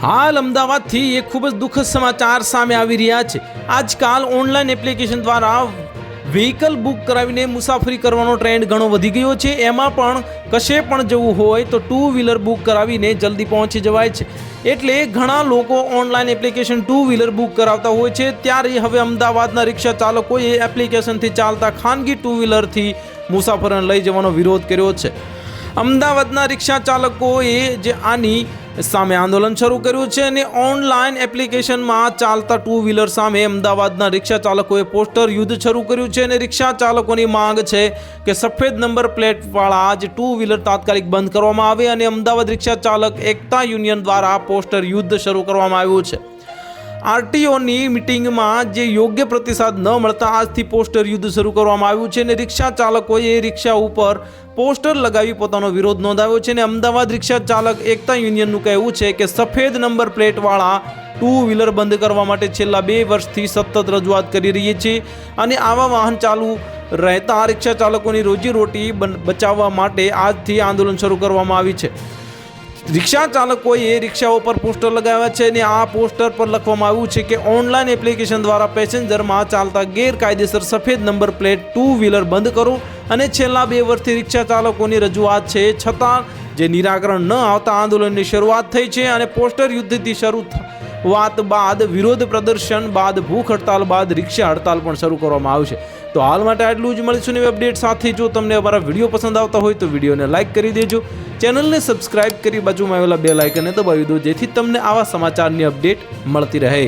હાલ અમદાવાદથી એક ખૂબ જ દુઃખદ સમાચાર સામે આવી રહ્યા છે। આજકાલ ઓનલાઈન એપ્લિકેશન દ્વારા વ્હીકલ બુક કરાવીને મુસાફરી કરવાનો ટ્રેન્ડ ઘણો વધી ગયો છે। એમાં પણ કશે પણ જવું હોય તો ટુ વ્હીલર બુક કરાવીને જલ્દી પહોંચી જવાય છે। એટલે ઘણા લોકો online application two wheeler book કરાવતા હોય છે। ત્યારે હવે અમદાવાદના રિક્ષા ચાલકોએ એપ્લિકેશનથી ચાલતા ખાનગી ટુ વ્હીલરથી મુસાફરોને લઈ જવાનો વિરોધ કર્યો છે। અમદાવાદના રિક્ષા ચાલકોએ જે આની સામે આંદોલન શરૂ કર્યું છે અને ઓનલાઈન એપ્લિકેશનમાં ચાલતા ટુ વ્હીલર સામે અમદાવાદના રિક્ષા ચાલકોએ પોસ્ટર યુદ્ધ શરૂ કર્યું છે અને રિક્ષા ચાલકોની માંગ છે કે સફેદ નંબર પ્લેટવાળા જે ટુ વ્હીલર તાત્કાલિક બંધ કરવામાં આવે અને અમદાવાદ રિક્ષા ચાલક એકતા યુનિયન દ્વારા પોસ્ટર યુદ્ધ શરૂ કરવામાં આવ્યું છે। આરટીઓની મિટિંગમાં જે યોગ્ય પ્રતિસાદ ન મળતા આજથી પોસ્ટર યુદ્ધ શરૂ કરવામાં આવ્યું છે અને રિક્ષા ચાલકોએ રિક્ષા ઉપર પોસ્ટર લગાવી પોતાનો વિરોધ નોંધાવ્યો છે અને અમદાવાદ રિક્ષા ચાલક એકતા યુનિયનનું કહેવું છે કે સફેદ નંબર પ્લેટવાળા ટુ વ્હીલર બંધ કરવા માટે છેલ્લા 2 વર્ષથી સતત રજૂઆત કરી રહી છે અને આવા વાહન ચાલુ રહેતા રિક્ષા ચાલકોની રોજીરોટી બચાવવા માટે આજથી આંદોલન શરૂ કરવામાં આવી છે। રિક્ષા ચાલકોએ રિક્ષાઓ પર પોસ્ટર લગાવ્યા છે અને આ પોસ્ટર પર લખવામાં આવ્યું છે કે ઓનલાઈન એપ્લિકેશન દ્વારા પેસેન્જરમાં ચાલતા ગેરકાયદેસર સફેદ નંબર પ્લેટ ટુ વ્હીલર બંધ કરો અને છેલ્લા 2 વર્ષથી રિક્ષા ચાલકોની રજૂઆત છે છતાં જે નિરાકરણ ન આવતા આંદોલનની શરૂઆત થઈ છે અને પોસ્ટર યુદ્ધથી શરૂઆત બાદ વિરોધ પ્રદર્શન બાદ ભૂખ હડતાલ બાદ રિક્ષા હડતાલ પણ શરૂ કરવામાં આવશે। તો હાલ માટે આટલું જ। મળીશું નવી અપડેટ સાથે। જો તમને અમારા વિડીયો પસંદ આવતા હોય તો વિડીયોને લાઇક કરી દેજો, ચેનલને સબસ્ક્રાઇબ કરી બાજુમાં આવેલા બેલ આઇકનને દબાવી દો જેથી તમને આવા સમાચારની અપડેટ મળતી રહે।